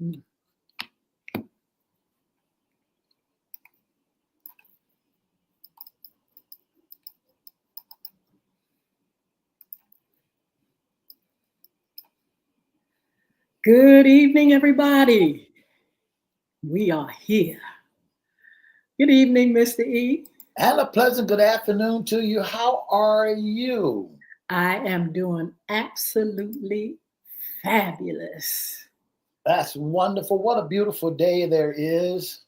Mm. Good evening, everybody. We are here. Good evening, Mr. E. And a pleasant good afternoon to you. How are you? I am doing absolutely fabulous. That's wonderful. What a beautiful day there is.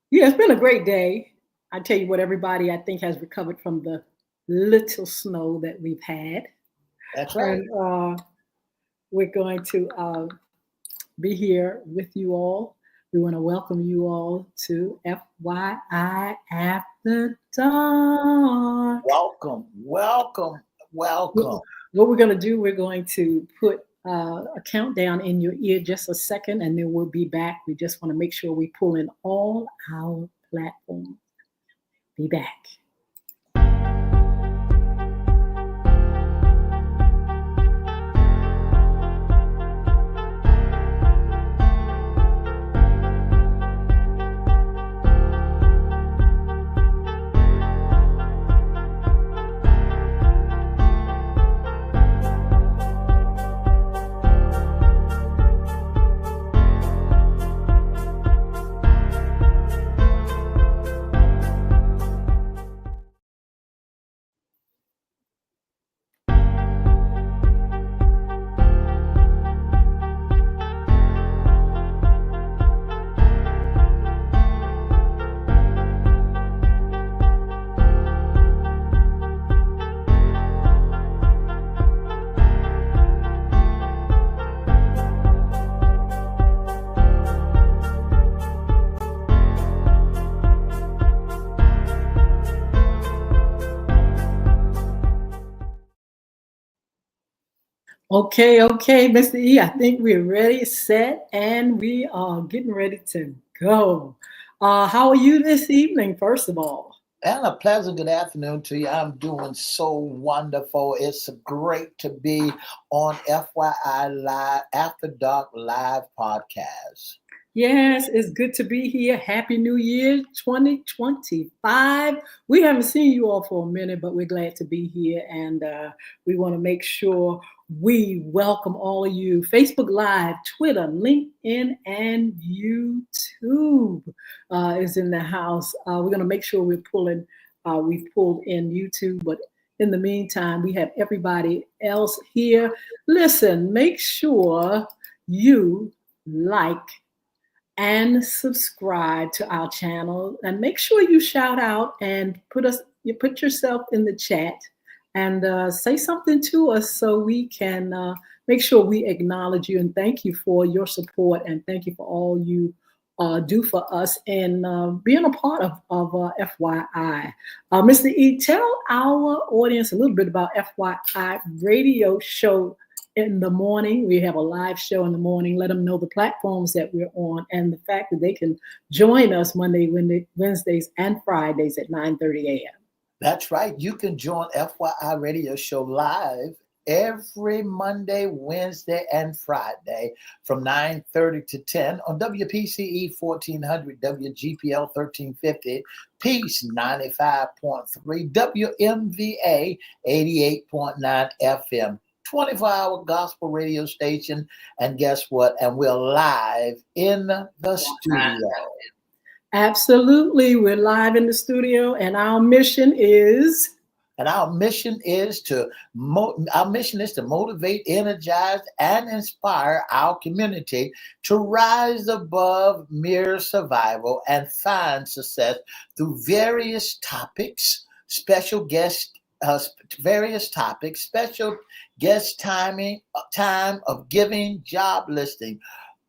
Yeah, it's been a great day. I tell you what, everybody I think has recovered from the little snow that we've had. That's right. And we're going to be here with you all. We want to welcome you all to FYI After Dark. Welcome. What we're going to do, we're going to put a countdown in your ear just a second, and then we'll be back. We just want to make sure we pull in all our platforms. Be back. Okay, Mr. E, I think we're ready, set, and we are getting ready to go. How are you this evening, first of all? And a pleasant good afternoon to you. I'm doing so wonderful. It's great to be on FYI Live After Dark Live podcast. Yes, it's good to be here. Happy New Year 2025. We haven't seen you all for a minute, but we're glad to be here. And we want to make sure we welcome all of you. Facebook Live, Twitter, LinkedIn, and YouTube is in the house. We're going to make sure we've pulled in YouTube, but in the meantime, we have everybody else here. Listen, make sure you like and subscribe to our channel, and make sure you shout out and you put yourself in the chat and say something to us so we can make sure we acknowledge you and thank you for your support, and thank you for all you do for us and being a part of FYI. Mr. E, tell our audience a little bit about FYI radio show in the morning. We have a live show in the morning. Let them know the platforms that we're on and the fact that they can join us Wednesdays, and Fridays at 9:30 a.m. That's right. You can join FYI Radio Show live every Monday, Wednesday, and Friday from 9:30 to 10 on WPCE 1400, WGPL 1350, Peace 95.3, WMVA 88.9 FM. 24-hour gospel radio station, and guess what? And we're live in the studio. Absolutely, we're live in the studio, and our mission is to motivate, energize, and inspire our community to rise above mere survival and find success through various topics, special guest time of giving, job listing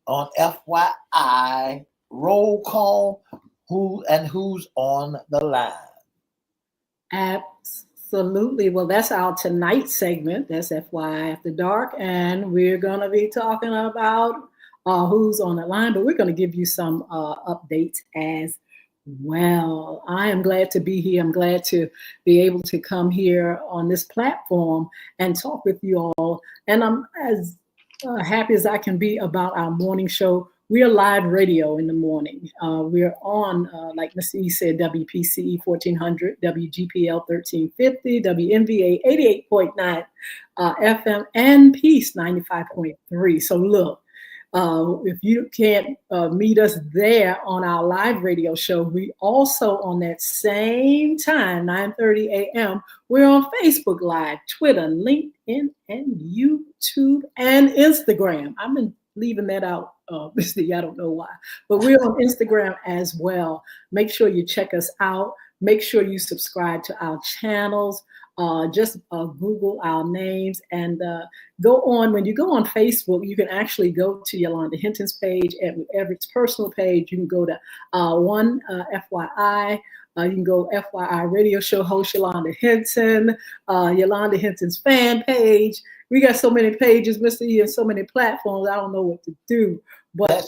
on FYI, roll call, who's on the line. Absolutely. Well, that's our tonight segment. That's FYI After Dark, and we're going to be talking about who's on the line, but we're going to give you some updates as well. I am glad to be here. I'm glad to be able to come here on this platform and talk with you all. And I'm, as happy as I can be about our morning show. We are live radio in the morning. We're on, like Mr. E said, WPCE 1400, WGPL 1350, WMVA 88.9 FM, and Peace 95.3. So look, if you can't meet us there on our live radio show, we also on that same time, 9:30 a.m., we're on Facebook Live, Twitter, LinkedIn, and YouTube and Instagram. I've been leaving that out, I don't know why, but we're on Instagram as well. Make sure you check us out. Make sure you subscribe to our channels. Just Google our names and go on. When you go on Facebook, you can actually go to Yolanda Hinton's page, Everette's personal page. You can go to one FYI. You can go FYI radio show host Yolanda Hinton, Yolanda Hinton's fan page. We got so many pages, Mr. E, and so many platforms. I don't know what to do. But,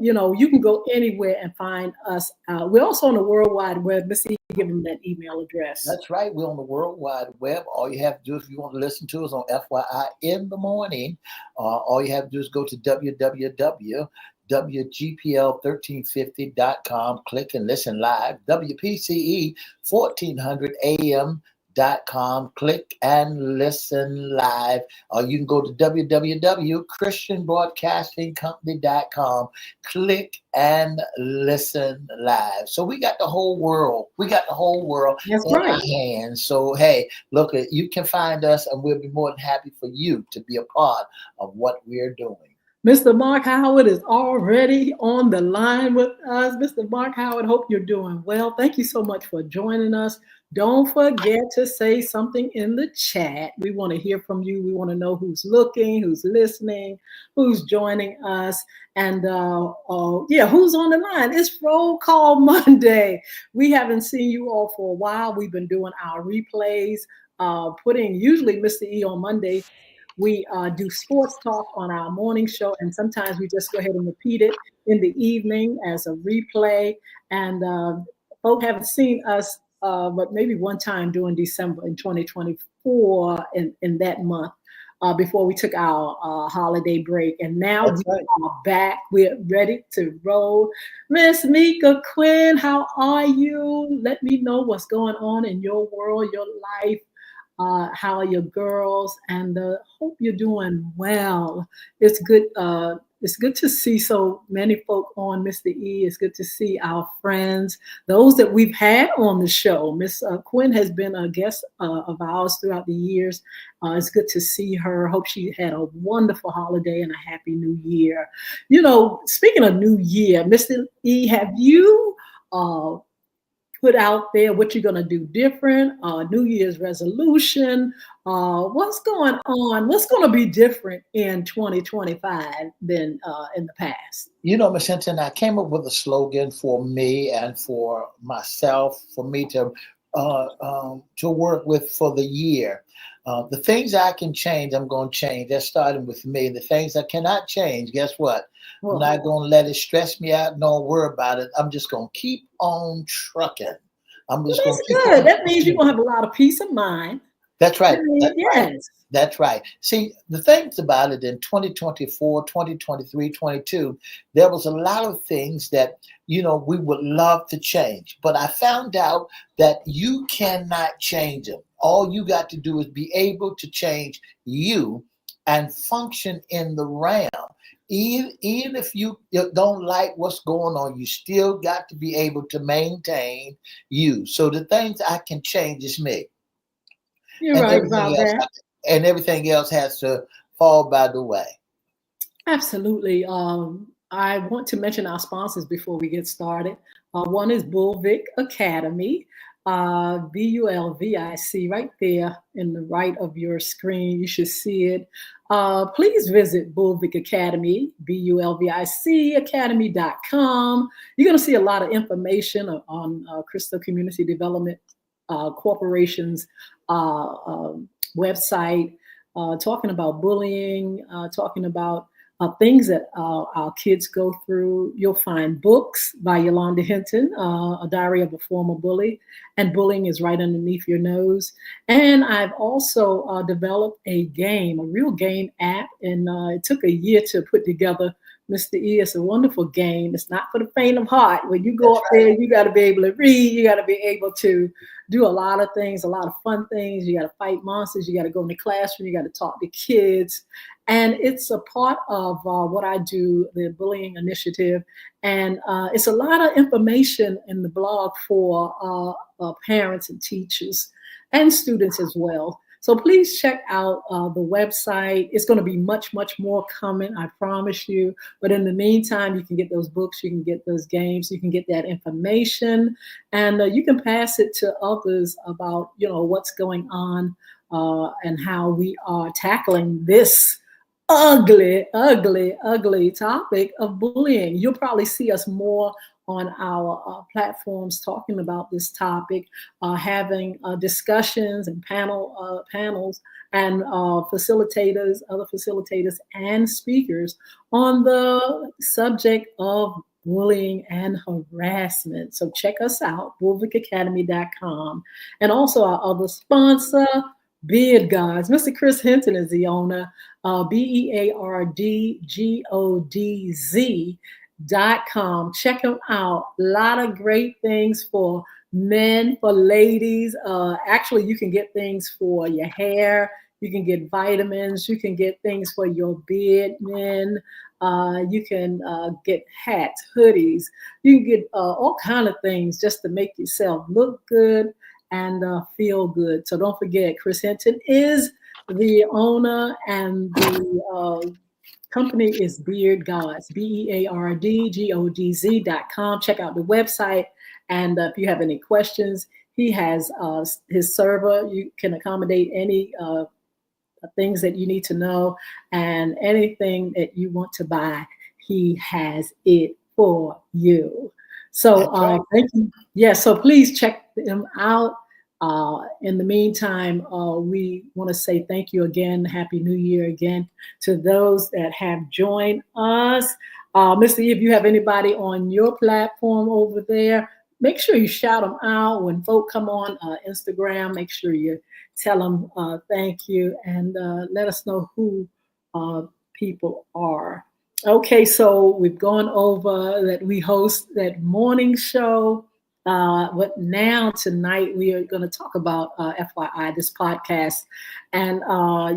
you can go anywhere and find us. We're also on the World Wide Web. Mr. E, give them that email address. That's right. We're on the World Wide Web. All you have to do if you want to listen to us on FYI in the morning, all you have to do is go to www.wgpl1350.com, click and listen live. WPCE 1400 AM.com, click and listen live. You can go to www.christianbroadcastingcompany.com, click and listen live. So we got the whole world. That's in our hands. So hey, look, you can find us, and we'll be more than happy for you to be a part of what we're doing. Mr. Mark Howard is already on the line with us. Mr. Mark Howard, hope you're doing well. Thank you so much for joining us. Don't forget to say something in the chat. We want to hear from you. We want to know who's looking, who's listening, who's joining us, and who's on the line. It's Roll Call Monday. We haven't seen you all for a while. We've been doing our replays, putting usually Mr. E on Monday. We do sports talk on our morning show, and sometimes we just go ahead and repeat it in the evening as a replay. And folks haven't seen us, but maybe one time during December in 2024 in that month before we took our holiday break. And now we are back. We're ready to roll. Miss Mika Quinn, how are you? Let me know what's going on in your world, your life. How are your girls? And hope you're doing well. It's good. It's good to see so many folk on, Mr. E. It's good to see our friends, those that we've had on the show. Miss Quinn has been a guest of ours throughout the years. It's good to see her. Hope she had a wonderful holiday and a happy new year. You know, speaking of new year, Mr. E, have you put out there what you're going to do different, New Year's resolution, what's going on, what's going to be different in 2025 than in the past? You know, Ms. Hinton, I came up with a slogan for me and for myself, for me to work with for the year. The things I can change, I'm going to change. That's starting with me. The things I cannot change, guess what? I'm not going to let it stress me out, nor worry about it. I'm just going to keep on trucking. That's good. That means you're going to have a lot of peace of mind. That's right. Yes. That's right. See, the things about it in 2024, 2023, 22, there was a lot of things that, we would love to change. But I found out that you cannot change them. All you got to do is be able to change you and function in the realm. Even if you don't like what's going on, you still got to be able to maintain you. So the things I can change is me. You're right about that. And everything else has to fall by the way. Absolutely. I want to mention our sponsors before we get started. One is Bulvic Academy. Bulvic, right there in the right of your screen. You should see it. Please visit Bulvic Academy, Bulvic Academy.com. You're going to see a lot of information on Crystal Community Development Corporation's website, talking about bullying, talking about things that our kids go through. You'll find books by Yolanda Hinton, A Diary of a Former Bully, and Bullying is Right Underneath Your Nose. And I've also developed a game, a real game app, and it took a year to put together. Mr. E, it's a wonderful game. It's not for the faint of heart. When you go That's up right. there, you got to be able to read. You got to be able to do a lot of things, a lot of fun things. You got to fight monsters. You got to go in the classroom. You got to talk to kids. And it's a part of what I do, the bullying initiative. And it's a lot of information in the blog for parents and teachers and students as well. So please check out the website. It's going to be much, much more coming, I promise you. But in the meantime, you can get those books, you can get those games, you can get that information, and you can pass it to others about, what's going on and how we are tackling this ugly, ugly, ugly topic of bullying. You'll probably see us more on our platforms talking about this topic, having discussions and panels and facilitators, other facilitators and speakers on the subject of bullying and harassment. So check us out, bulwarkacademy.com. And also our other sponsor, Beard Gods. Mr. Chris Hinton is the owner, BeardGodz.com. Check them out. A lot of great things for men, for ladies. Actually, you can get things for your hair. You can get vitamins. You can get things for your beard, men. You can get hats, hoodies. You can get all kind of things just to make yourself look good and feel good. So don't forget, Chris Hinton is the owner, and the company is Beard Gods, BeardGodz.com. Check out the website. And if you have any questions, he has his server. You can accommodate any things that you need to know, and anything that you want to buy, he has it for you. So Right. thank you. Yeah, so please check them out. In the meantime, we want to say thank you again. Happy New Year again to those that have joined us. Mr. E, if you have anybody on your platform over there, make sure you shout them out. When folk come on Instagram, make sure you tell them thank you, and let us know who people are. Okay, so we've gone over that we host that morning show. But now tonight we are going to talk about FYI, this podcast. And,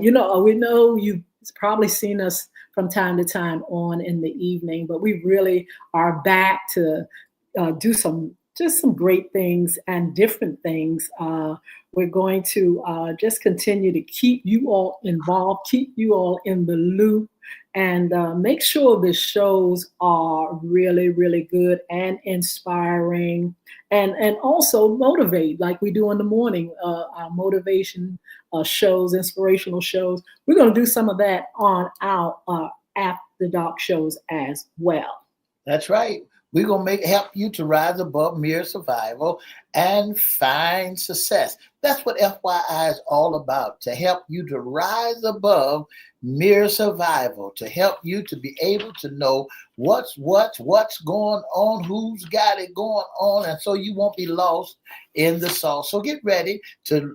we know you've probably seen us from time to time on in the evening, but we really are back to do some great things and different things. We're going to just continue to keep you all involved, keep you all in the loop, and make sure the shows are really, really good and inspiring, and also motivate, like we do in the morning, our motivation shows, inspirational shows. We're going to do some of that on our After Dark shows as well. That's right. We're going to help you to rise above mere survival and find success. That's what FYI is all about, to help you to rise above mere survival, to help you to be able to know what's going on, who's got it going on, and so you won't be lost in the sauce. So get ready to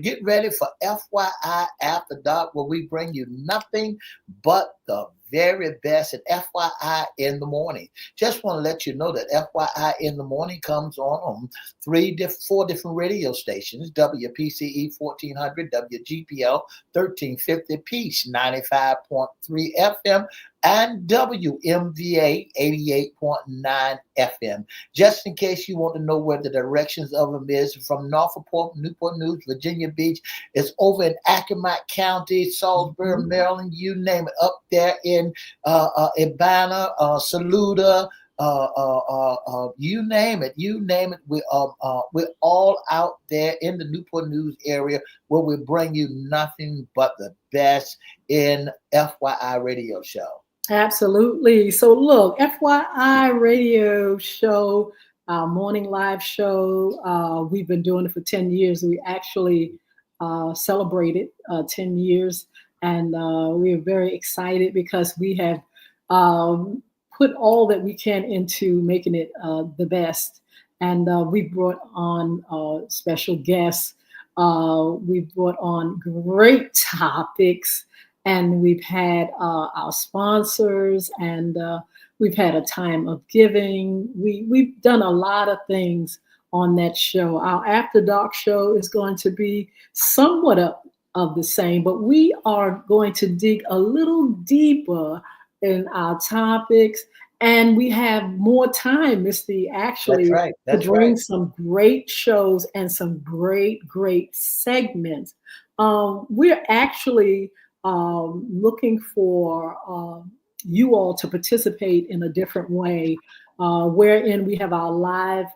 get ready for FYI After Dark, where we bring you nothing but the very best at FYI in the morning. Just want to let you know that FYI in the morning comes on 4 different radio stations: WPCE 1400, WGPL 1350, Peace 95.3 FM, and WMVA 88.9 FM. Just in case you want to know where the directions of them is, from Norfolk, Newport News, Virginia Beach, it's over in Accomack County, Salisbury, Maryland, you name it, up there in Urbana, Saluda, you name it. We're all out there in the Newport News area, where we bring you nothing but the best in FYI radio show. Absolutely. So look, FYI radio show, morning live show. We've been doing it for 10 years. We actually celebrated 10 years. And we're very excited because we have put all that we can into making it the best. And we brought on special guests. We brought on great topics, and we've had our sponsors, and we've had a time of giving. We've done a lot of things on that show. Our After Dark show is going to be somewhat of the same, but we are going to dig a little deeper in our topics, and we have more time, Misty, That's actually, right. to That's right. bring some great shows and some great segments. We're actually looking for you all to participate in a different way, wherein we have our live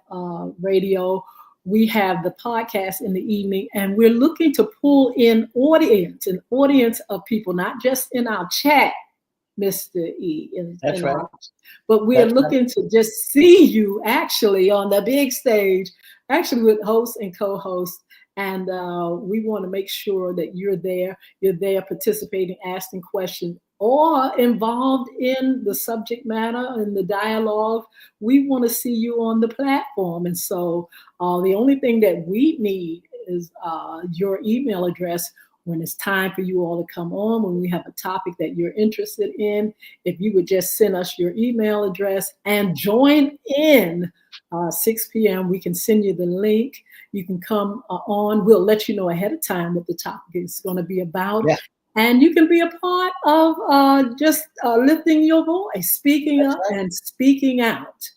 radio, we have the podcast in the evening, and we're looking to pull in an audience of people, not just in our chat, Mr. E, That's right. but we're That's right. looking to just see you actually on the big stage, actually with hosts and co-hosts. And we want to make sure that you're there participating, asking questions, or involved in the subject matter and the dialogue. We want to see you on the platform. And so the only thing that we need is your email address when it's time for you all to come on, when we have a topic that you're interested in. If you would just send us your email address and join in 6 p.m., we can send you the link. You can come on. We'll let you know ahead of time what the topic is going to be about. Yeah, And you can be a part of just lifting your voice, speaking that's up right. and speaking out.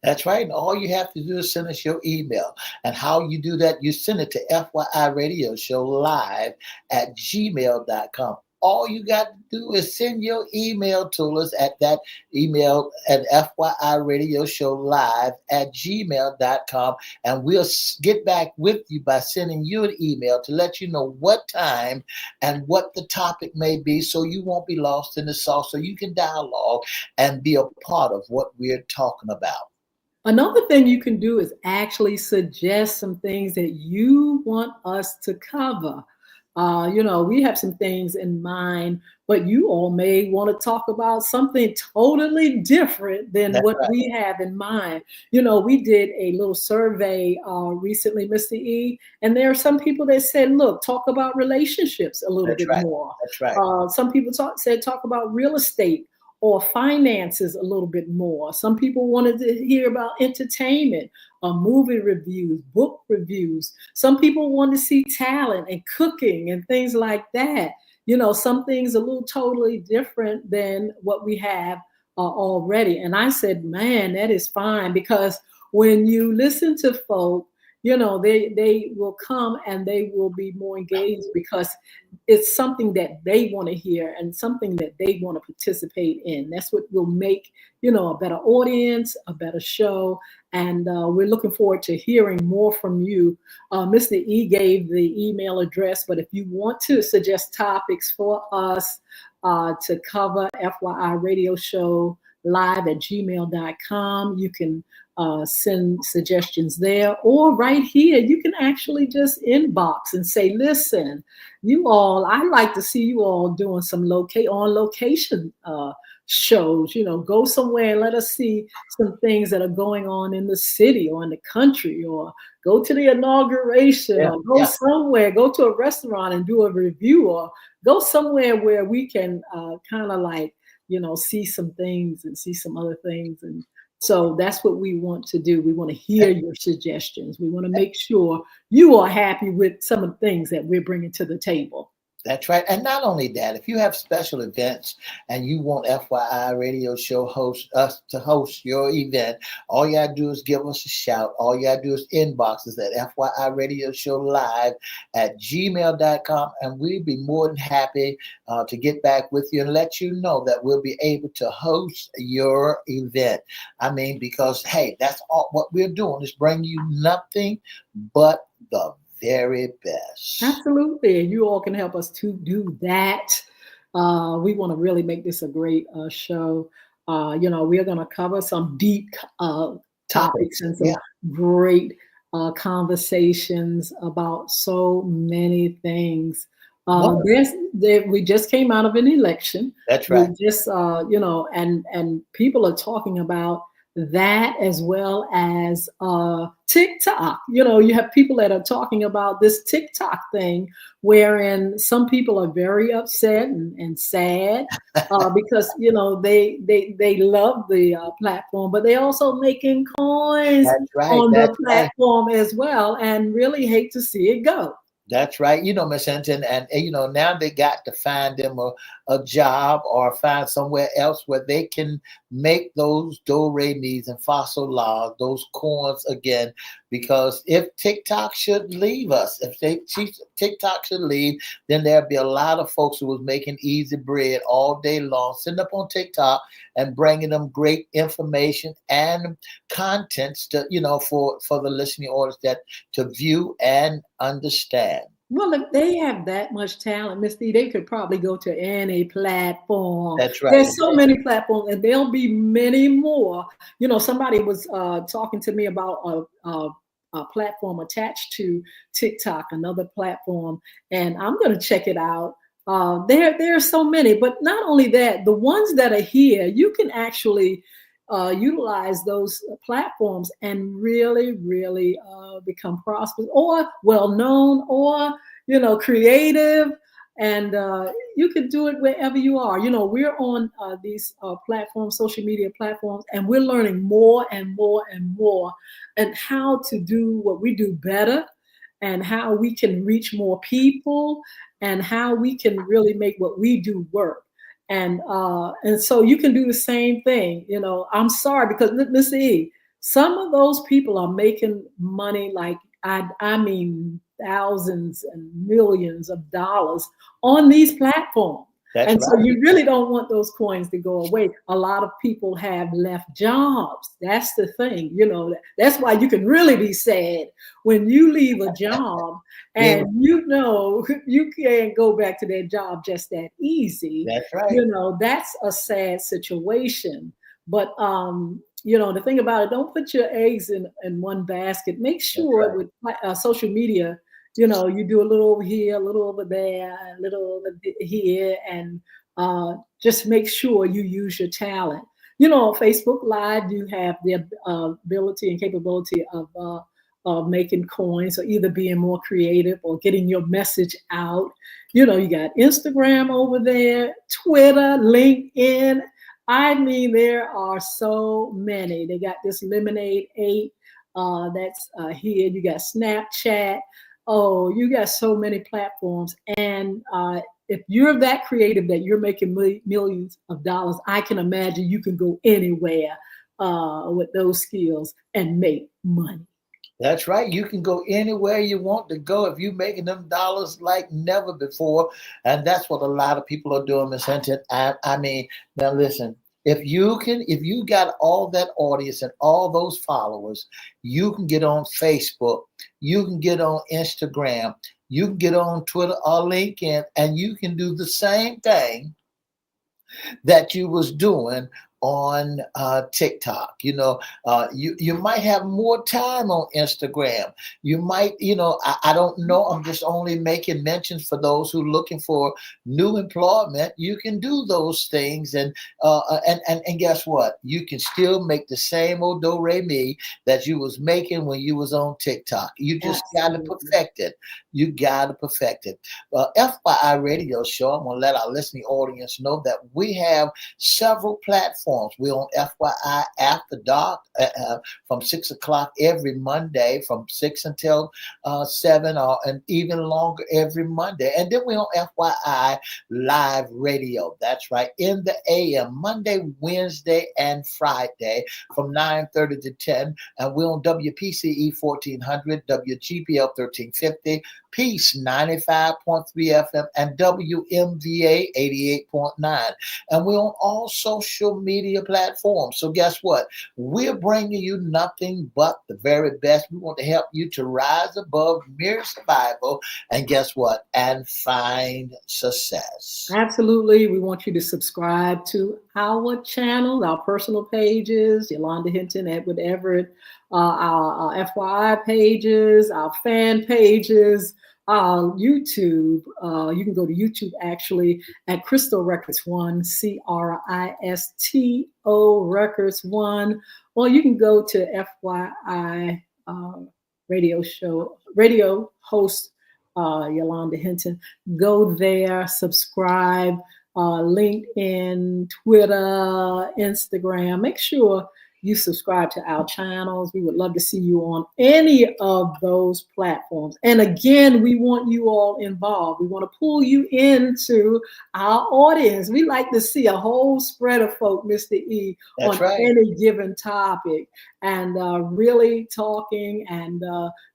That's right. And all you have to do is send us your email. And how you do that, you send it to FYI Radio Show Live at gmail.com. All you got to do is send your email to us at that email at FYI Radio Show Live at gmail.com. And we'll get back with you by sending you an email to let you know what time and what the topic may be, so you won't be lost in the sauce, so you can dialogue and be a part of what we're talking about. Another thing you can do is actually suggest some things that you want us to cover. We have some things in mind, but you all may want to talk about something totally different than That's what right. we have in mind. We did a little survey recently, Mr. E, and there are some people that said, look, talk about relationships a little That's bit right. more. That's right. Some people said talk about real estate or finances a little bit more. Some people wanted to hear about entertainment, movie reviews, book reviews. Some people want to see talent and cooking and things like that. Some things a little totally different than what we have already. And I said, man, that is fine, because when you listen to folk, they will come and they will be more engaged because it's something that they want to hear and something that they want to participate in. That's what will make, a better audience, a better show. And we're looking forward to hearing more from you. Mr. E gave the email address, but if you want to suggest topics for us to cover, FYI Radio Show Live at gmail.com, you can send suggestions there, or right here, you can actually just inbox and say, listen, I like to see you all doing some on location shows, go somewhere and let us see some things that are going on in the city or in the country, or go to the inauguration, Yeah. or go somewhere, go to a restaurant and do a review, or go somewhere where we can kind of like, see some things and see some other things. And so that's what we want to do. We want to hear your suggestions. We want to make sure you are happy with some of the things that we're bringing to the table. That's right. And not only that, if you have special events and you want FYI Radio Show us to host your event, all you gotta do is give us a shout. All you gotta do is inbox us at FYI Radio Show Live at gmail.com, and we'll be more than happy to get back with you and let you know that we'll be able to host your event. I mean, because hey, that's all what we're doing is bring you nothing but the very best. Absolutely. And you all can help us to do that. We want to really make this a great show. We're going to cover some deep topics and some great conversations about so many things. What? We just came out of an election. That's We right. just, and people are talking about that as well as TikTok. You have people that are talking about this TikTok thing, wherein some people are very upset and sad because they love the platform, but they also making coins That's right. on the That's right. platform as well, and really hate to see it go. That's right. Miss Hinton, and now they got to find them a job or find somewhere else where they can make those do re mi's and fossil laws, those coins again. Because if TikTok should leave us, TikTok should leave, then there'd be a lot of folks who was making easy bread all day long, sitting up on TikTok and bringing them great information and contents to for the listening audience that to view and understand. Well, if they have that much talent, Miss D, they could probably go to any platform. That's right. There's so many platforms, and there'll be many more. Somebody was talking to me about a platform attached to TikTok, another platform, and I'm going to check it out. There are so many, but not only that, the ones that are here, you can actually utilize those platforms and really, really become prosperous or well known or creative, and you can do it wherever you are. We're on these platforms, social media platforms, and we're learning more and more and more, and how to do what we do better, and how we can reach more people, and how we can really make what we do work. And so you can do the same thing. I'm sorry, because let's see, some of those people are making money, like I mean thousands and millions of dollars on these platforms. That's And so right. you really don't want those coins to go away. A lot of people have left jobs. That's the thing. That's why you can really be sad when you leave a job Yeah, and you can't go back to that job just that easy. that's right. That's a sad situation. But the thing about it, don't put your eggs in one basket. Make That's sure right. with social media, you do a little over here, a little over there, a little over here, and just make sure you use your talent. Facebook Live, you have the ability and capability of making coins, or either being more creative or getting your message out. You got Instagram over there, Twitter, LinkedIn. I mean, there are so many. They got this Lemonade 8 that's here. You got Snapchat. Oh, you got so many platforms. And if you're that creative that you're making millions of dollars, I can imagine you can go anywhere with those skills and make money. That's right. You can go anywhere you want to go if you're making them dollars like never before. And that's what a lot of people are doing, Miss Hinton. I mean, now listen, if you got all that audience and all those followers, you can get on Facebook, you can get on Instagram, you can get on Twitter or LinkedIn, and you can do the same thing that you was doing on TikTok. You might have more time on Instagram. You might, I don't know. I'm just only making mentions for those who looking for new employment. You can do those things, and guess what? You can still make the same old do re mi that you was making when you was on TikTok. You just got to Absolutely. perfect it. You got to perfect it. FYI Radio Show, I'm going to let our listening audience know that we have several platforms. We're on FYI After Dark from 6 o'clock every Monday, from 6 until 7, and even longer every Monday. And then we're on FYI Live Radio. That's right, in the AM, Monday, Wednesday, and Friday from 9:30 to 10. And we're on WPCE 1400, WGPL 1350, Peace 95.3 FM, and WMVA 88.9. And we're on all social media platforms. So guess what? We're bringing you nothing but the very best. We want to help you to rise above mere survival. And guess what? And find success. Absolutely. We want you to subscribe to our channel, our personal pages, Yolanda Hinton, Edward Everett, our FYI pages, our fan pages, YouTube. You can go to YouTube actually at Crystal Records One, Cristo Records One, or you can go to FYI radio host Yolanda Hinton. Go there, subscribe. LinkedIn, Twitter, Instagram. Make sure you subscribe to our channels. We would love to see you on any of those platforms. And again, we want you all involved. We want to pull you into our audience. We like to see a whole spread of folk, Mr. E, That's on right. any given topic, and really talking and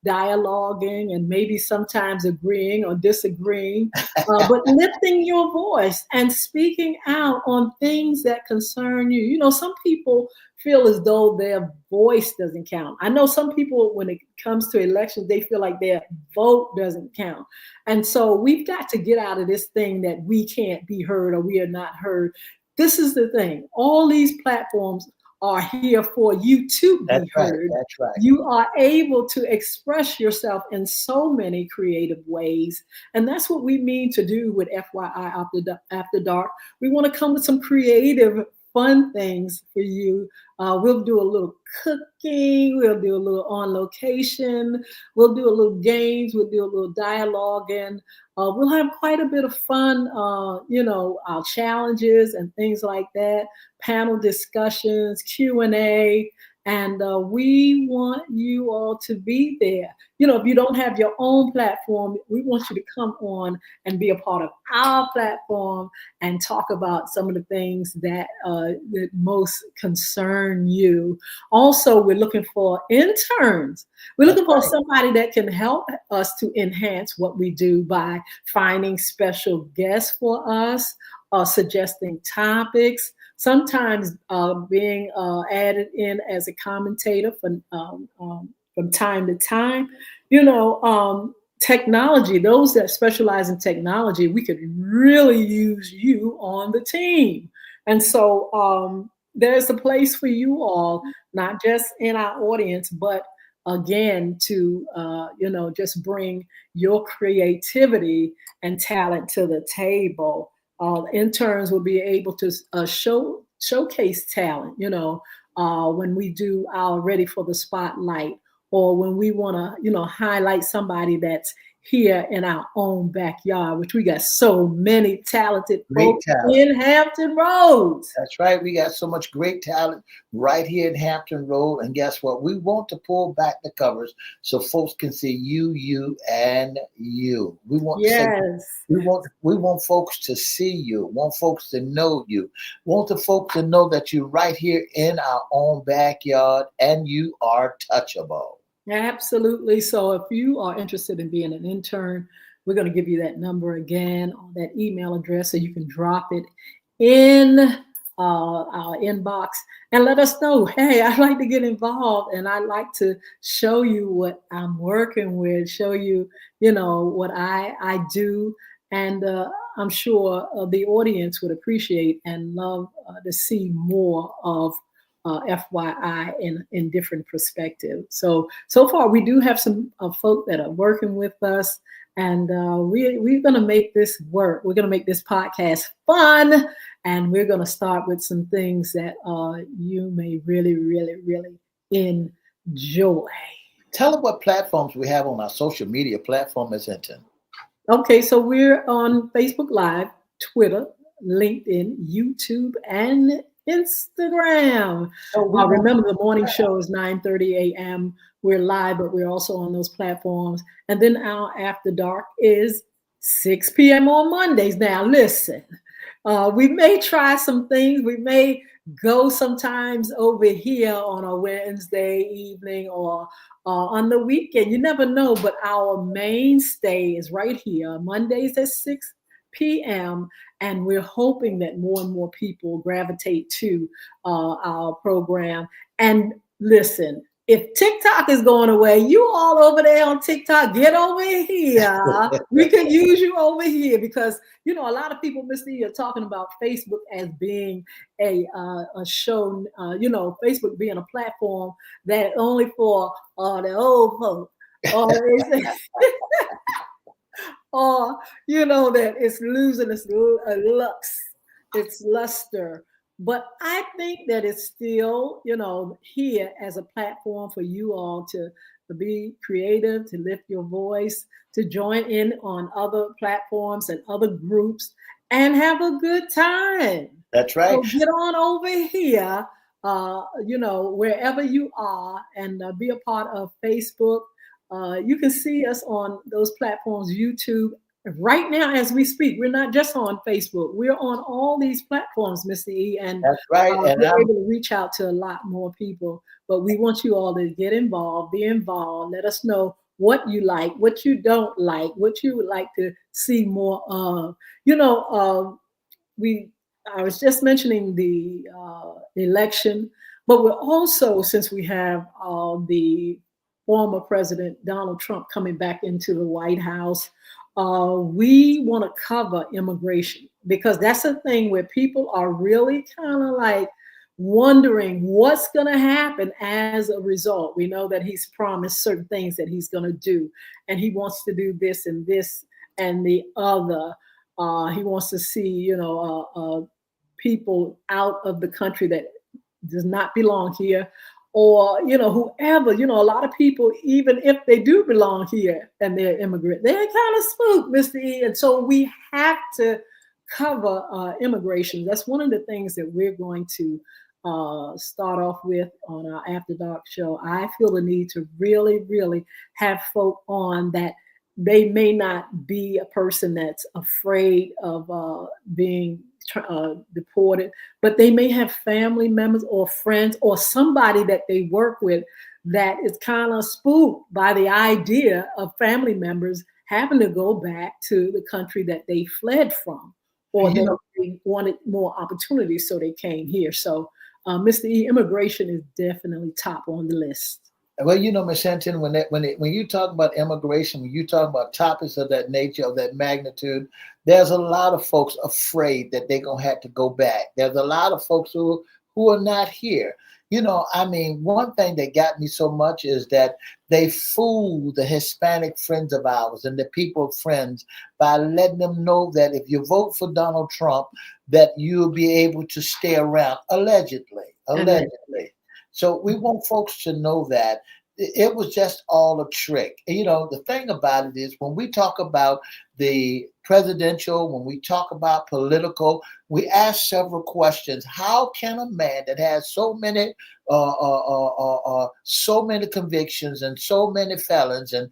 dialoguing, and maybe sometimes agreeing or disagreeing, but lifting your voice and speaking out on things that concern you. You know, some people feel as though their voice doesn't count. I know some people, when it comes to elections, they feel like their vote doesn't count. And so we've got to get out of this thing that we can't be heard or we are not heard. This is the thing. All these platforms are here for you to be heard. That's right. You are able to express yourself in so many creative ways. And that's what we mean to do with FYI After Dark. We want to come with some creative, fun things for you. We'll do a little cooking. We'll do a little on location. We'll do a little games. We'll do a little dialoguing. We'll have quite a bit of fun, our challenges and things like that, panel discussions, Q&A, and we want you all to be there. You know, if you don't have your own platform, we want you to come on and be a part of our platform and talk about some of the things that most concern you. Also, we're looking for interns. We're looking for somebody that can help us to enhance what we do by finding special guests for us, suggesting topics, sometimes being added in as a commentator from time to time. Technology, those that specialize in technology, we could really use you on the team. And so there's a place for you all, not just in our audience, but again, to just bring your creativity and talent to the table. Interns will be able to showcase talent, when we do our Ready for the Spotlight, or when we want to, highlight somebody that's here in our own backyard, which we got so many talented folks in Hampton Roads. That's right. We got so much great talent right here in Hampton Road. And guess what? We want to pull back the covers so folks can see you, and you. We want we want folks to see you, want folks to know you, want the folks to know that you're right here in our own backyard and you are touchable. Absolutely. So if you are interested in being an intern, we're going to give you that number again, or that email address, so you can drop it in our inbox and let us know, hey, I'd like to get involved and I'd like to show you what I'm working with, show you, what I do. And I'm sure the audience would appreciate and love to see more of FYI in different perspectives. So far, we do have some folk that are working with us, and we're going to make this work. We're going to make this podcast fun, and we're going to start with some things that you may really, really, really enjoy. Tell them what platforms we have on our social media platform as Hinton. Okay, so we're on Facebook Live, Twitter, LinkedIn, YouTube, and Instagram. Remember, the morning show is 9:30 a.m. We're live, but we're also on those platforms. And then our After Dark is 6 p.m. on Mondays. Now, listen, we may try some things. We may go sometimes over here on a Wednesday evening or on the weekend. You never know, but our mainstay is right here, Mondays at 6 p.m. And we're hoping that more and more people gravitate to our program. And listen, if TikTok is going away, you all over there on TikTok, get over here. We could use you over here because, a lot of people, Mr. E, are talking about Facebook as being a show, Facebook being a platform that only for the old folks. or that it's losing its lux, its luster. But I think that it's still, here as a platform for you all to be creative, to lift your voice, to join in on other platforms and other groups and have a good time. That's right. So get on over here, wherever you are, and be a part of Facebook. You can see us on those platforms, YouTube. Right now, as we speak, we're not just on Facebook. We're on all these platforms, Mr. E, and That's right. And we're able to reach out to a lot more people. But we want you all to get involved, be involved. Let us know what you like, what you don't like, what you would like to see more of. We I was just mentioning the election, but we're also, since we have the former President Donald Trump coming back into the White House, we want to cover immigration because that's a thing where people are really kind of like wondering what's going to happen as a result. We know that he's promised certain things that he's going to do, and he wants to do this and the other. He wants to see, people out of the country that does not belong here, or whoever. A lot of people, even if they do belong here and they're immigrant, they're kind of spooked, Mr. E. And so we have to cover immigration. That's one of the things that we're going to start off with on our After Dark show. I feel the need to really, really have folk on that. They may not be a person that's afraid of being deported, but they may have family members or friends or somebody that they work with that is kind of spooked by the idea of family members having to go back to the country that they fled from, or that they wanted more opportunities, so they came here. So, Mr. E, immigration is definitely top on the list. Well, Ms. Hinton, when you talk about immigration, when you talk about topics of that nature, of that magnitude, there's a lot of folks afraid that they're gonna have to go back. There's a lot of folks who are not here. One thing that got me so much is that they fool the Hispanic friends of ours and the people friends by letting them know that if you vote for Donald Trump, that you'll be able to stay around, allegedly. So we want folks to know that it was just all a trick. The thing about it is when we talk about the presidential, when we talk about political, we ask several questions. How can a man that has so many convictions and so many felons and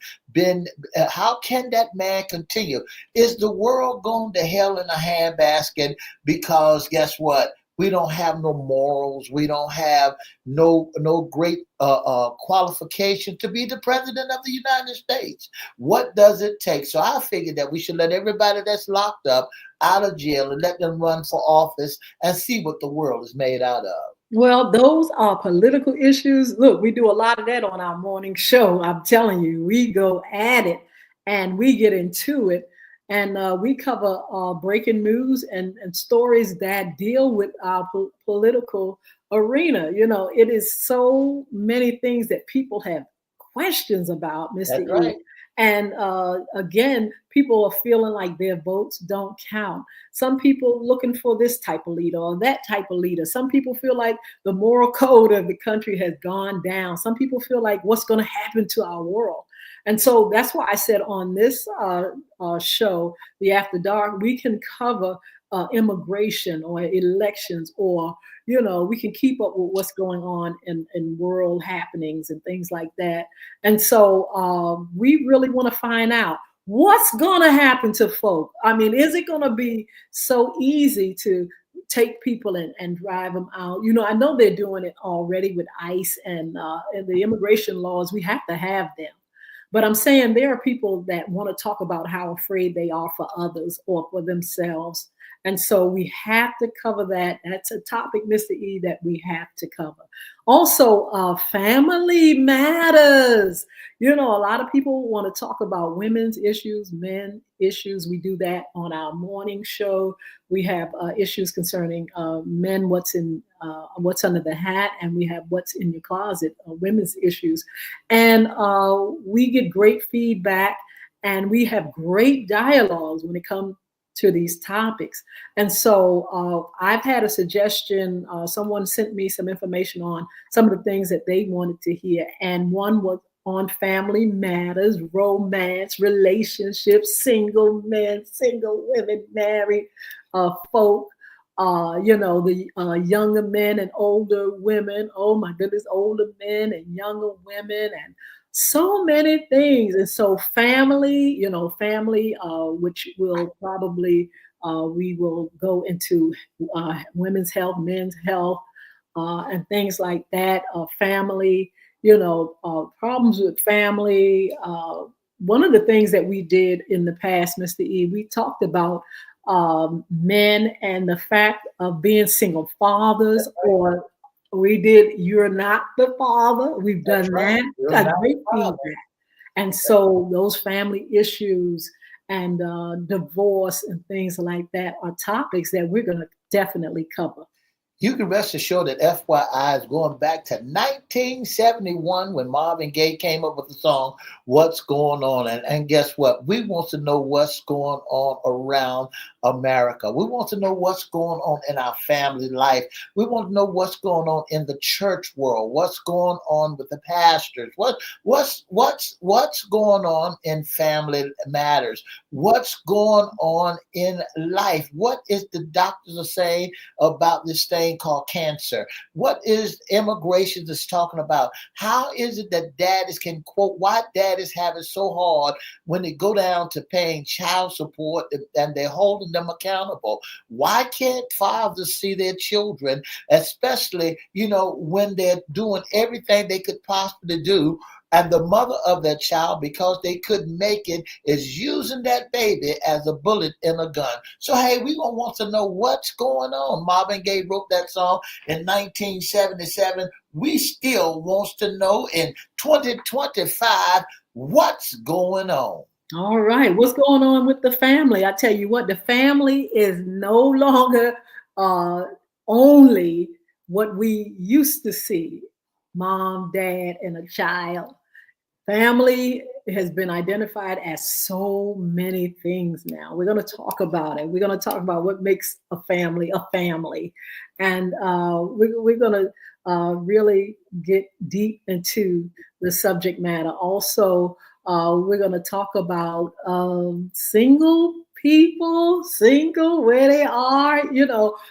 how can that man continue? Is the world going to hell in a handbasket because guess what? We don't have no morals. We don't have no great qualification to be the president of the United States. What does it take? So I figured that we should let everybody that's locked up out of jail and let them run for office and see what the world is made out of. Well, those are political issues. Look, we do a lot of that on our morning show. I'm telling you, we go at it and we get into it. And we cover breaking news and stories that deal with our political arena. It is so many things that people have questions about, Mr. That's right. And again, people are feeling like their votes don't count. Some people looking for this type of leader or that type of leader. Some people feel like the moral code of the country has gone down. Some people feel like what's going to happen to our world. And so that's why I said on this show, the After Dark, we can cover immigration or elections, or we can keep up with what's going on in world happenings and things like that. And so we really want to find out what's going to happen to folk. Is it going to be so easy to take people and drive them out? I know they're doing it already with ICE and the immigration laws. We have to have them. But I'm saying there are people that want to talk about how afraid they are for others or for themselves. And so we have to cover that. That's a topic, Mr. E, that we have to cover. Also, family matters. A lot of people want to talk about women's issues, men issues. We do that on our morning show. We have issues concerning men, what's under the hat, and we have what's in your closet, women's issues. And we get great feedback. and we have great dialogues when it comes to these topics. And so I've had a suggestion. Someone sent me some information on some of the things that they wanted to hear. And one was on family matters, romance, relationships, single men, single women, married folk. The younger men and older women. Oh my goodness, older men and younger women, and so many things. And so family, which will probably we will go into women's health, men's health, and things like that. Family, problems with family. One of the things that we did in the past, Mr. E, we talked about men and the fact of being single fathers, or we did "You're Not the Father." We've That's done right. that. You're Got not great a father. feedback. And so those family issues and divorce and things like that are topics that we're going to definitely cover. You can rest assured that FYI is going back to 1971 when Marvin Gaye came up with the song "What's Going On." And guess what? We want to know what's going on around America. We want to know what's going on in our family life. We want to know what's going on in the church world. What's going on with the pastors? What's going on in family matters? What's going on in life? What is the doctors are saying about this thing called cancer? What is immigration is talking about? How is it that daddies can quote why daddies have it so hard when they go down to paying child support and they're holding them accountable? Why can't fathers see their children, especially, when they're doing everything they could possibly do, and the mother of that child, because they couldn't make it, is using that baby as a bullet in a gun? So, hey, we gonna want to know what's going on. Marvin Gaye wrote that song in 1977. We still wants to know in 2025 what's going on. All right. What's going on with the family? I tell you what, the family is no longer uh, only what we used to see: mom, dad, and a child. Family has been identified as so many things now. We're going to talk about it. We're going to talk about what makes a family a family. And we're going to really get deep into the subject matter. Also, we're going to talk about single people, single, where they are.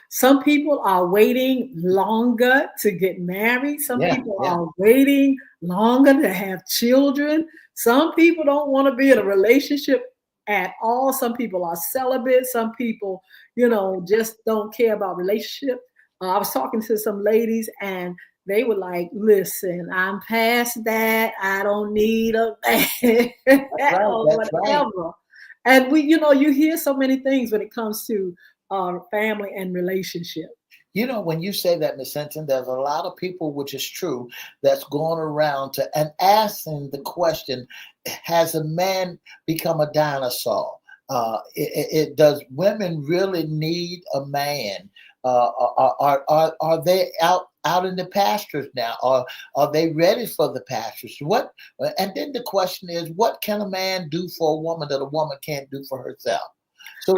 Some people are waiting longer to get married. Some Yeah, people yeah. are waiting longer to have children. Some people don't want to be in a relationship at all. Some people are celibate. Some people, just don't care about relationship. I was talking to some ladies and they were like, listen, I'm past that. I don't need a man That's right. or That's right. whatever. And you hear so many things when it comes to family and relationship. When you say that, Miss Hinton, there's a lot of people, which is true, that's going around and asking the question: has a man become a dinosaur? Does women really need a man? Are they out in the pastures now? Are they ready for the pastures? What? And then the question is, what can a man do for a woman that a woman can't do for herself? So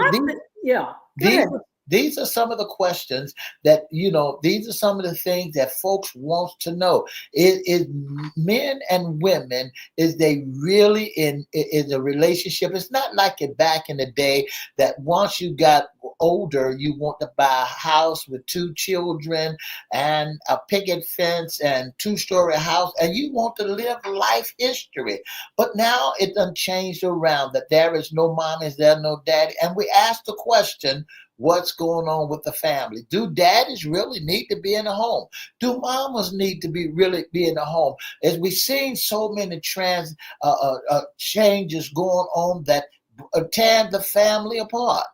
Yeah, go these ahead. these are some of the questions that these are some of the things that folks want to know. Is men and women, is they really in a relationship? It's not like it back in the day that once you got older you want to buy a house with two children and a picket fence and two-story house and you want to live life history. But now it done changed around that there is no mom, is there no daddy? And we ask the question, what's going on with the family? Do daddies really need to be in the home? Do mamas need to really be in the home? As we've seen so many changes going on that tear the family apart.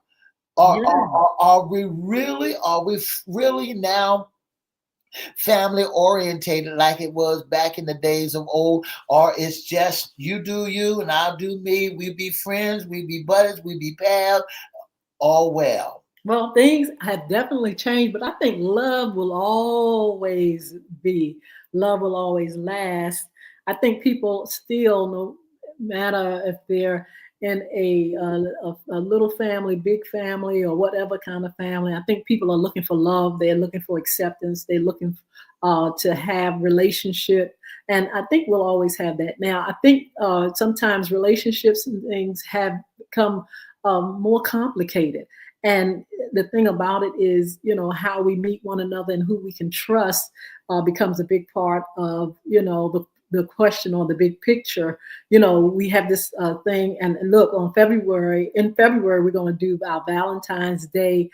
Yeah. Are we really now family orientated like it was back in the days of old? Or it's just you do you and I'll do me? We be friends, we be buddies, we be pals, all well. Well, things have definitely changed, but I think love will always be. Love will always last. I think people still, no matter if they're in a little family, big family, or whatever kind of family. I think people are looking for love. They're looking for acceptance. They're looking to have relationship. And I think we'll always have that. Now, I think sometimes relationships and things have become more complicated. And the thing about it is, how we meet one another and who we can trust becomes a big part of, the question or the big picture. We have this thing, and look, in February, we're going to do our Valentine's Day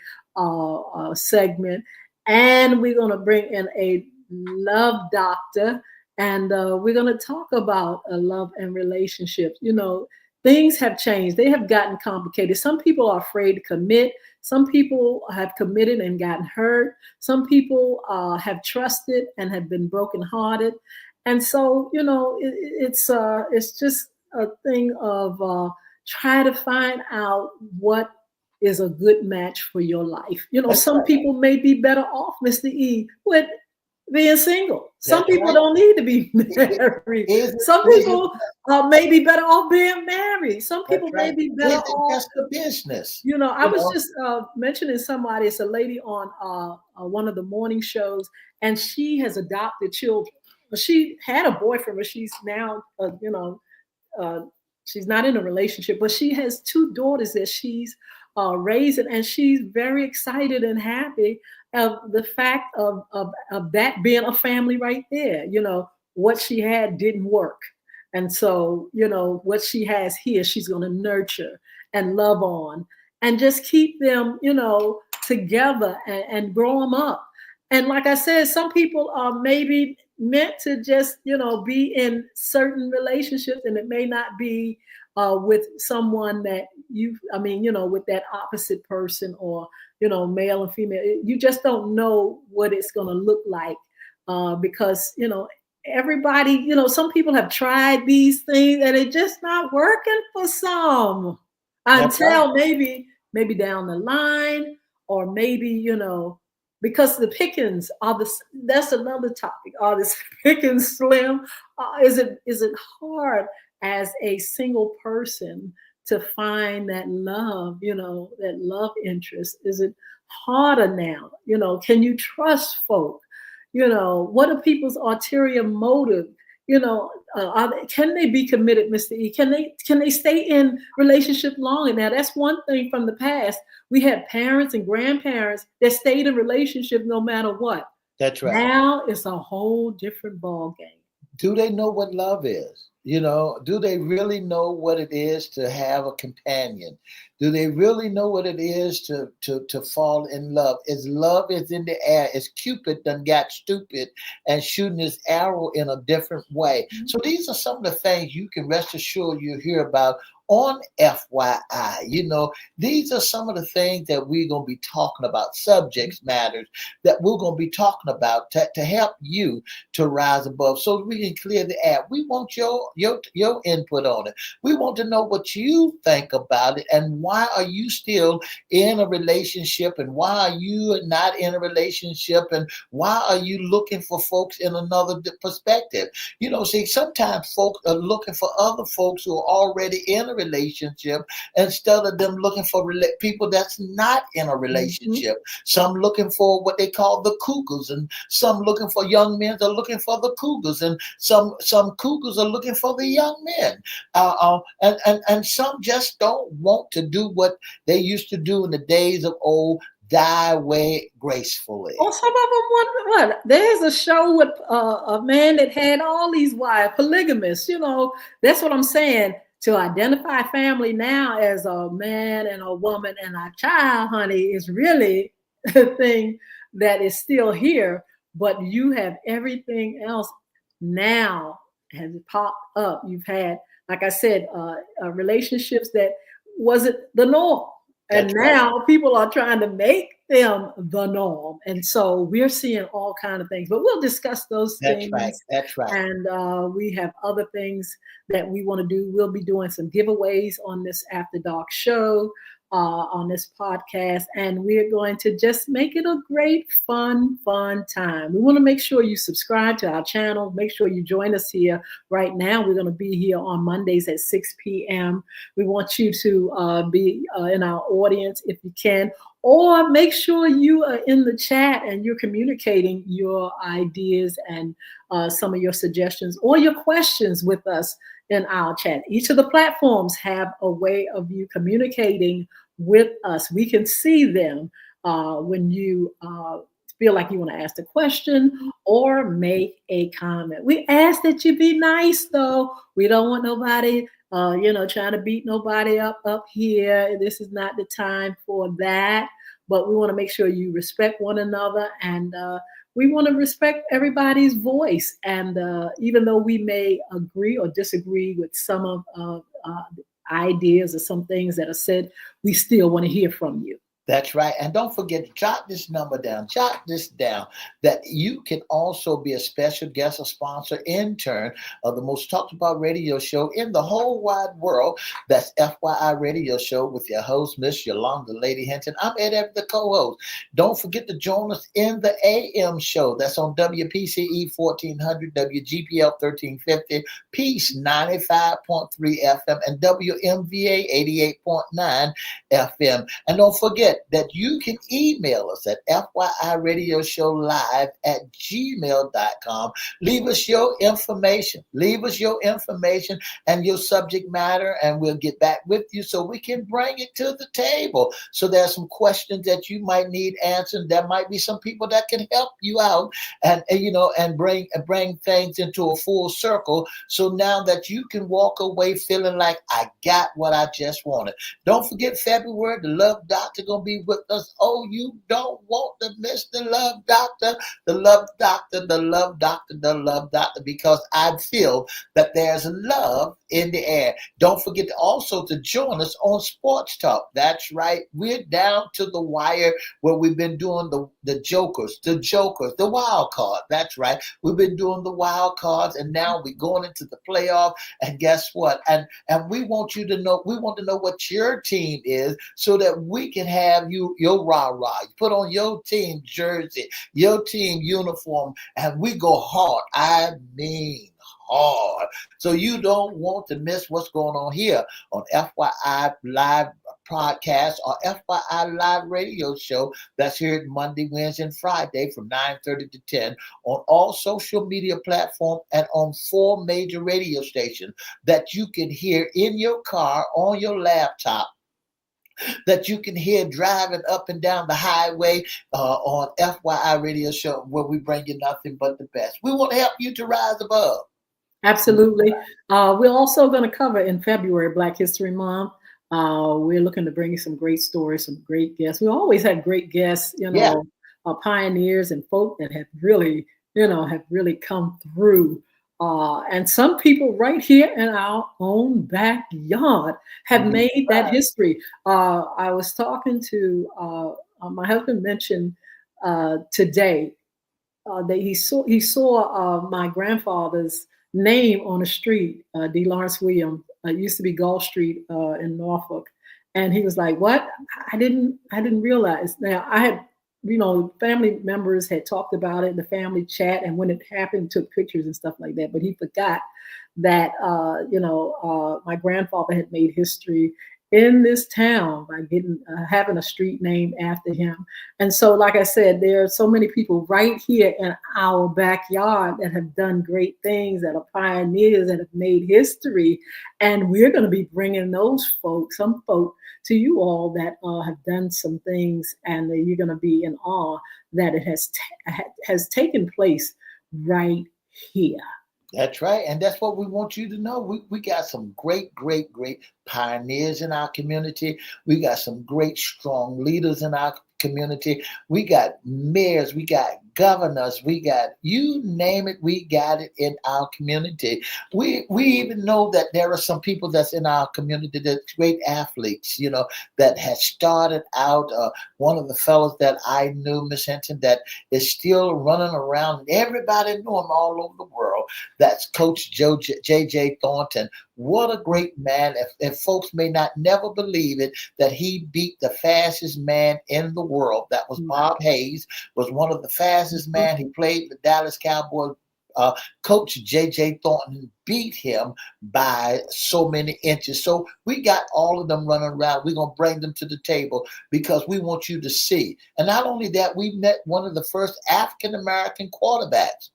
segment, and we're going to bring in a love doctor, and we're going to talk about love and relationships. Things have changed. They have gotten complicated. Some people are afraid to commit. Some people have committed and gotten hurt. Some people have trusted and have been brokenhearted. And so, it's just a thing of try to find out what is a good match for your life. Some people may be better off, Mr. E, with being single. Some people don't need to be married. Some people may be better off being married. Some people may be better off. That's the business. I was just mentioning somebody. It's a lady on one of the morning shows, and she has adopted children. She had a boyfriend, but she's now, she's not in a relationship, but she has 2 daughters that she's raising, and she's very excited and happy of the fact of that being a family right there. What she had didn't work. And so, what she has here, she's going to nurture and love on and just keep them, together and grow them up. And like I said, some people are maybe meant to just, be in certain relationships, and it may not be with someone that with that opposite person, or, male and female. You just don't know what it's going to look like because, everybody, some people have tried these things and it's just not working for some until maybe down the line, or maybe, because the pickings are that's another topic. Are the pickings slim? Is it hard as a single person to find that love, that love interest? Is it harder now? Can you trust folk? What are people's ulterior motive? Can they be committed, Mr. E? Can they stay in relationship long? And now that's one thing from the past. We had parents and grandparents that stayed in relationship no matter what. That's right. Now it's a whole different ball game. Do they know what love is? Do they really know what it is to have a companion? Do they really know what it is to fall in love? Love is in the air. Is Cupid done got stupid and shooting his arrow in a different way? Mm-hmm. So these are some of the things you can rest assured you hear about on FYI. These are some of the things that we're going to be talking about, subjects matters that we're going to be talking about to help you to rise above, so we can clear the air. We want your input on it. We want to know what you think about it, and why are you still in a relationship, and why are you not in a relationship, and why are you looking for folks in another perspective? See, sometimes folks are looking for other folks who are already in a relationship instead of them looking for people that's not in a relationship. Mm-hmm. Some looking for what they call the cougars, and some looking for young men are looking for the cougars, and some cougars are looking for the young men, and some just don't want to do what they used to do in the days of old. Die away gracefully. Or some of them wonder what. There's a show with a man that had all these wives, polygamous. That's what I'm saying. To identify family now as a man and a woman and a child, honey, is really a thing that is still here. But you have everything else now has popped up. You've had, like I said, relationships that wasn't the norm. And now people are trying to make them the norm. And so we're seeing all kinds of things, but we'll discuss those things. That's right. And we have other things that we want to do. We'll be doing some giveaways on this After Dark show. on this podcast, and we're going to just make it a great, fun time. We want to make sure you subscribe to our channel. Make sure you join us here right now. We're going to be here on Mondays at 6 p.m. We want you to be in our audience if you can, or make sure you are in the chat and you're communicating your ideas and some of your suggestions or your questions with us in our chat. Each of the platforms have a way of you communicating with us. We can see them when you feel like you want to ask a question or make a comment. We ask that you be nice, though. We don't want nobody, trying to beat nobody up here. This is not the time for that. But we want to make sure you respect one another, and we want to respect everybody's voice. And even though we may agree or disagree with some of the ideas or some things that are said, we still want to hear from you. That's right. And don't forget, jot this number down, jot this down, that you can also be a special guest, a sponsor, intern of the most talked about radio show in the whole wide world. That's FYI Radio Show with your host, Miss Yolanda, Lady Hinton. I'm Ed Everett, the co-host. Don't forget to join us in the AM show. That's on WPCE 1400, WGPL 1350, Peace 95.3 FM, and WMVA 88.9 FM. And don't forget that you can email us at FYIRadioShowLive@gmail.com. Leave us your information. Leave us your information and your subject matter, and we'll get back with you so we can bring it to the table. So there's some questions that you might need answered. There might be some people that can help you out and bring things into a full circle. So now that you can walk away feeling like I got what I just wanted. Don't forget February, the Love Doctor gonna be with us. Oh, you don't want to miss the Love Doctor, the Love Doctor, the Love Doctor, the Love Doctor, because I feel that there's love in the air. Don't forget also to join us on Sports Talk. That's right. We're down to the wire where we've been doing the jokers, the wild card. That's right. We've been doing the wild cards, and now we're going into the playoff. And guess what? And we want you to know, we want to know what your team is so that we can have your rah-rah. You put on your team jersey, your team uniform, and we go hard. I mean hard. So you don't want to miss what's going on here on FYI Live Podcast or FYI Live Radio Show. That's here Monday, Wednesday, and Friday from 9:30 to 10 on all social media platforms and on 4 major radio stations that you can hear in your car, on your laptop, that you can hear driving up and down the highway on FYI Radio Show, where we bring you nothing but the best. We want to help you to rise above. Absolutely. We're also going to cover in February Black History Month. We're looking to bring you some great stories, some great guests. We always have great guests, pioneers and folk that have really come through. And some people right here in our own backyard have made that history. I was talking to my husband mentioned today that he saw my grandfather's name on the street, D. Lawrence Williams. Used to be Gulf Street in Norfolk, and he was like, "What? I didn't realize." Now I had, family members had talked about it in the family chat, and when it happened, took pictures and stuff like that. But he forgot that my grandfather had made history in this town by having a street named after him. And so, like I said, there are so many people right here in our backyard that have done great things, that are pioneers, that have made history. And we're going to be bringing some folk to you all that have done some things, and you're going to be in awe that it has taken place right here. That's right. And that's what we want you to know. We got some great pioneers in our community. We got some great, strong leaders in our community. We got mayors. We got governors, we got, you name it, we got it in our community. We even know that there are some people that's in our community that's great athletes, that has started out. One of the fellows that I knew, Miss Hinton, that is still running around, and everybody knew him all over the world. That's Coach J.J. Thornton. What a great man. If folks may not never believe it, that he beat the fastest man in the world. That was Bob Hayes, was one of the fastest man. He played the Dallas Cowboys. Coach J.J. Thornton beat him by so many inches. So we got all of them running around. We're going to bring them to the table because we want you to see. And not only that, we met one of the first African-American quarterbacks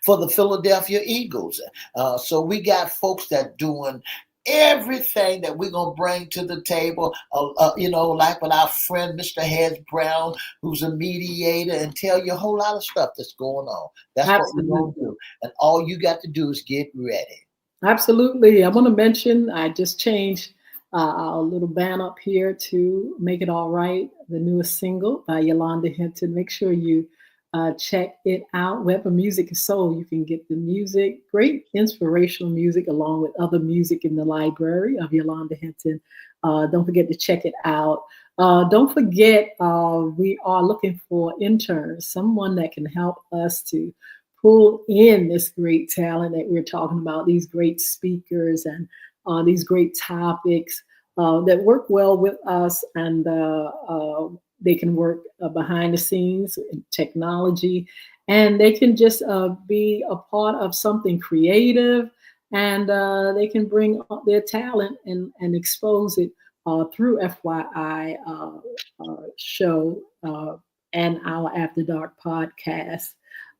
for the Philadelphia Eagles. So we got folks that doing everything that we're going to bring to the table, like with our friend, Mr. Heads Brown, who's a mediator, and tell you a whole lot of stuff that's going on. That's Absolutely. what we're going to do. And all you got to do is get ready. Absolutely. I want to mention, I just changed our little band up here to Make It All Right, the newest single by Yolanda Hinton. Make sure you check it out. Wherever music is sold, you can get the music, great inspirational music, along with other music in the library of Yolanda Hinton. Don't forget to check it out. Don't forget, we are looking for interns, someone that can help us to pull in this great talent that we're talking about, these great speakers and these great topics that work well with us, and they can work behind the scenes in technology, and they can just be a part of something creative, and they can bring their talent and expose it through FYI show and our After Dark podcast.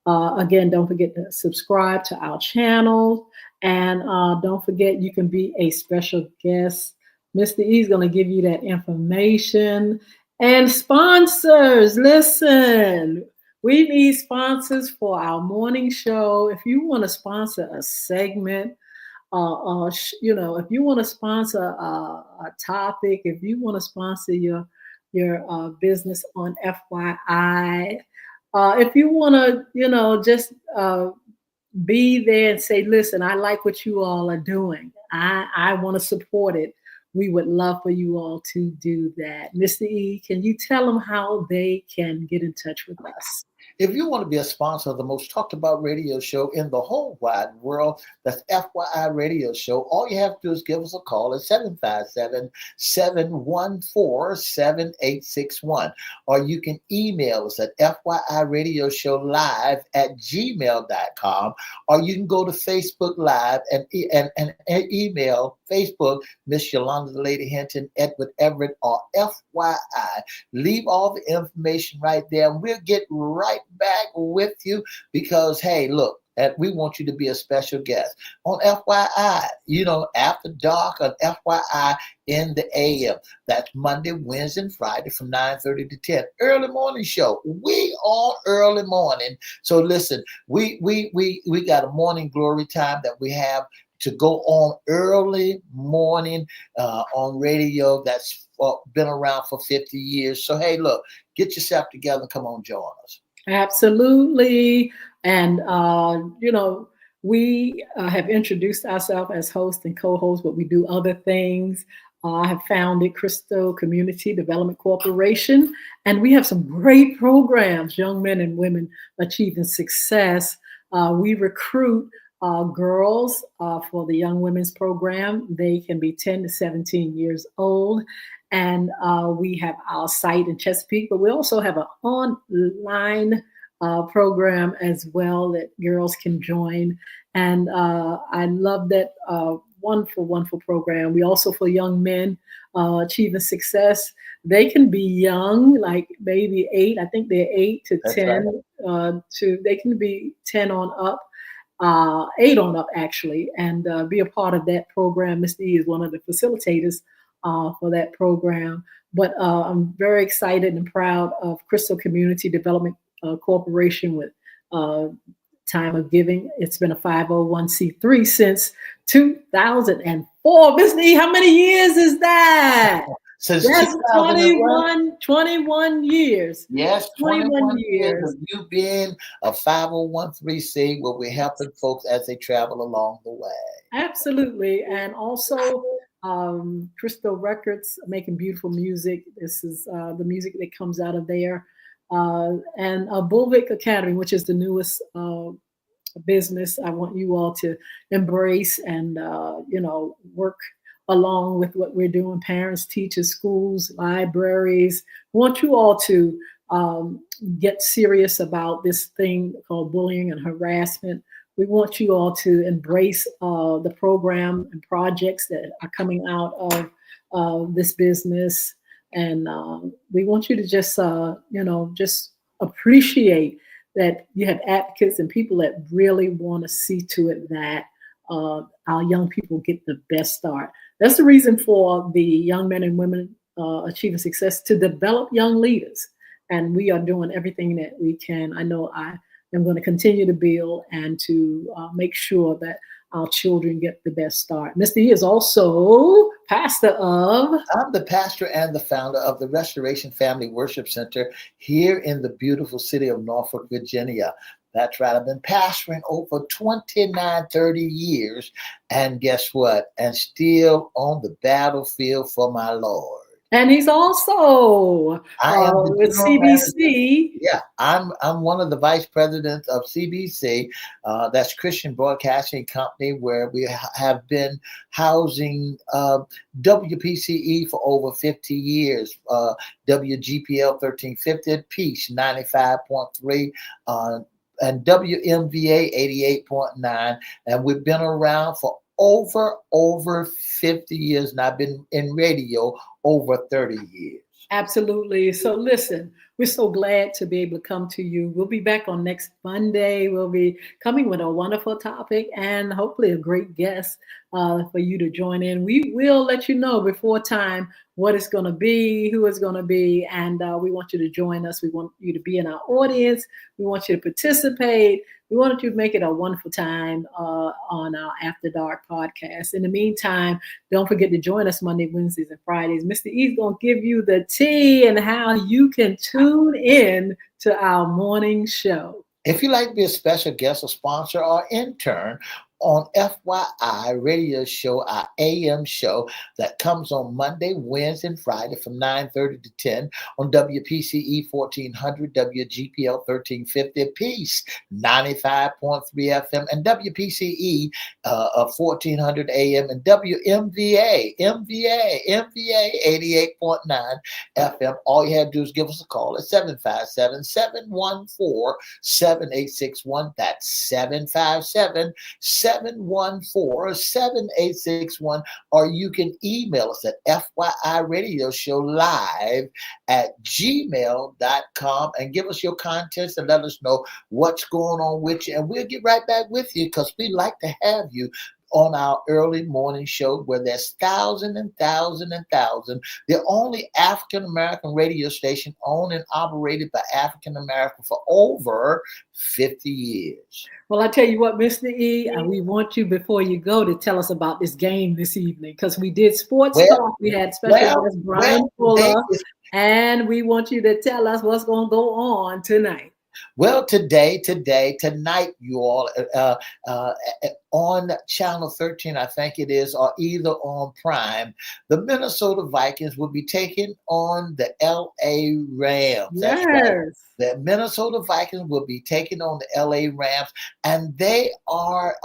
Again, don't forget to subscribe to our channel, and don't forget you can be a special guest. Mr. E is going to give you that information. And sponsors, listen, we need sponsors for our morning show. If you want to sponsor a segment, if you want to sponsor a topic, if you want to sponsor your business on FYI, if you want to, just be there and say, listen, I like what you all are doing. I want to support it. We would love for you all to do that. Mr. E, can you tell them how they can get in touch with us? If you want to be a sponsor of the most talked about radio show in the whole wide world, that's FYI Radio Show, all you have to do is give us a call at 757-714-7861. Or you can email us at FYIRadioShowLive@gmail.com. Or you can go to Facebook Live and email Facebook Miss Yolanda the Lady Hinton, Edward Everett, or FYI. Leave all the information right there, and we'll get right back with you because, hey, look, we want you to be a special guest on FYI, After Dark on FYI in the AM. That's Monday, Wednesday, and Friday from 9:30 to 10. Early morning show. We on early morning. So listen, we got a morning glory time that we have to go on early morning on radio that's been around for 50 years. So, hey, look, get yourself together and come on, join us. Absolutely. And, we have introduced ourselves as host and co-host, but we do other things. I have founded Crystal Community Development Corporation, and we have some great programs, young men and women achieving success. We recruit girls for the Young Women's Program. They can be 10 to 17 years old. And we have our site in Chesapeake, but we also have an online program as well that girls can join. And I love that wonderful program. We also, for young men achieving success, they can be young, like maybe 8. I think they're 8 to That's 10. right. They can be 10 on up. 8 on up, actually, and be a part of that program. Mr. E is one of the facilitators for that program. But I'm very excited and proud of Crystal Community Development Corporation with Time of Giving. It's been a 501c3 since 2004. Mr. E, how many years is that? Since Yes, 2001. 21 years. Yes, 21 21 years years. of you being a 501c where we're helping folks as they travel along the way. Absolutely. And also, Crystal Records making beautiful music. This is the music that comes out of there. And Bulvic Academy, which is the newest business I want you all to embrace and, work along with what we're doing. Parents, teachers, schools, libraries. I want you all to get serious about this thing called bullying and harassment. We want you all to embrace the program and projects that are coming out of this business. And we want you to just appreciate that you have advocates and people that really want to see to it that our young people get the best start. That's the reason for the Young Men and Women Achieving Success, to develop young leaders. And we are doing everything that we can. I know I am going to continue to build and to make sure that our children get the best start. Mr. E is also pastor of. I'm the pastor and the founder of the Restoration Family Worship Center here in the beautiful city of Norfolk, Virginia. That's right. I've been pastoring over 29, 30 years. And guess what? And still on the battlefield for my Lord. And he's also I am the with general manager. CBC. Yeah, I'm one of the vice presidents of CBC. That's Christian Broadcasting Company, where we have been housing WPCE for over 50 years. WGPL 1350, Peace 95.3. And WMVA 88.9, and we've been around for over 50 years, and I've been in radio over 30 years. Absolutely. So listen, we're so glad to be able to come to you. We'll be back on next Monday. We'll be coming with a wonderful topic and hopefully a great guest for you to join in. We will let you know before time what it's going to be, who it's going to be, and we want you to join us. We want you to be in our audience. We want you to participate. We wanted you to make it a wonderful time on our After Dark podcast. In the meantime, don't forget to join us Monday, Wednesdays, and Fridays. Mr. E's going to give you the tea and how you can tune in to our morning show. If you'd like to be a special guest or sponsor or intern on FYI radio show, our AM show that comes on Monday, Wednesday, and Friday from 9:30 to 10 on WPCE 1400, WGPL 1350, Peace 95.3 FM, and WPCE 1400 AM, and WMVA 88.9 FM. All you have to do is give us a call at 757-714-7861. That's 757-714-7861, or you can email us at FYIRadiosHowLive@gmail.com and give us your contents and let us know what's going on with you, and we'll get right back with you because we like to have you on our early morning show where there's thousands and thousands and thousands. The only African-American radio station owned and operated by African-American for over 50 years. Well, I tell you what, Mr. E, we want you before you go to tell us about this game this evening because we did sports talk. We had special guest Brian Fuller, and we want you to tell us what's going to go on tonight. Well, tonight, you all, on Channel 13, I think it is, or either on Prime, the Minnesota Vikings will be taking on the LA Rams. Yes. That's right. The Minnesota Vikings will be taking on the LA Rams, and they are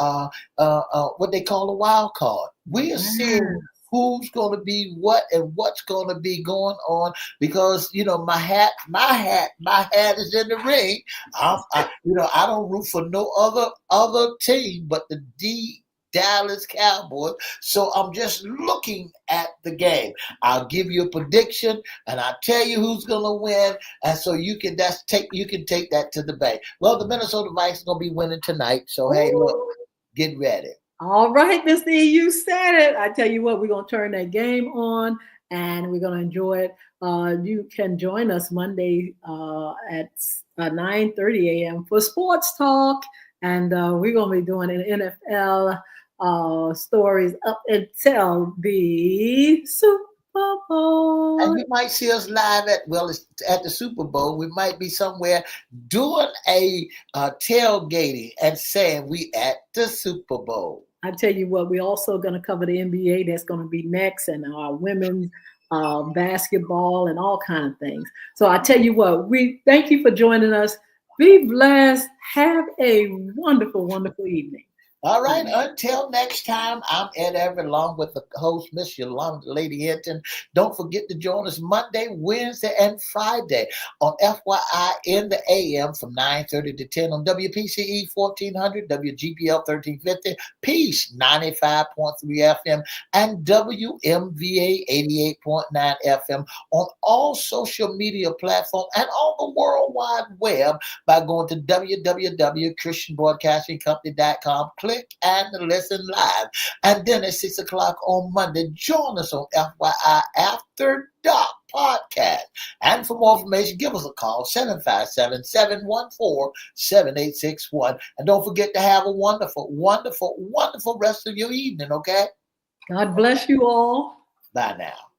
what they call a wild card. We are seeing who's going to be what and what's going to be going on because my hat is in the ring. I don't root for no other team but the Dallas Cowboys. So I'm just looking at the game. I'll give you a prediction and I'll tell you who's going to win, and so you can take that to the bank. Well, the Minnesota Vikings are going to be winning tonight. So hey, look, get ready. All right, Mr. E, you said it. I tell you what, we're going to turn that game on and we're going to enjoy it. You can join us Monday at 9:30 a.m. for sports talk. And we're going to be doing an NFL stories up until the Super And you might see us live it's at the Super Bowl. We might be somewhere doing a tailgating and saying we at the Super Bowl. I tell you what, we're also going to cover the NBA. That's going to be next, and our women's basketball and all kind of things. So I tell you what, we thank you for joining us. Be blessed. Have a wonderful, wonderful evening. All right. Until next time, I'm Ed Everett along with the host, Miss Yolanda, Lady Hinton. Don't forget to join us Monday, Wednesday, and Friday on FYI in the AM from 9:30 to 10 on WPCE 1400, WGPL 1350, Peace 95.3 FM, and WMVA 88.9 FM on all social media platforms and on the World Wide Web by going to www.christianbroadcastingcompany.com. Click and listen live. And then at 6 o'clock on Monday, join us on FYI After Dark podcast. And for more information, give us a call, 757-714-7861. And don't forget to have a wonderful, wonderful, wonderful rest of your evening, okay? God bless you all. Bye now.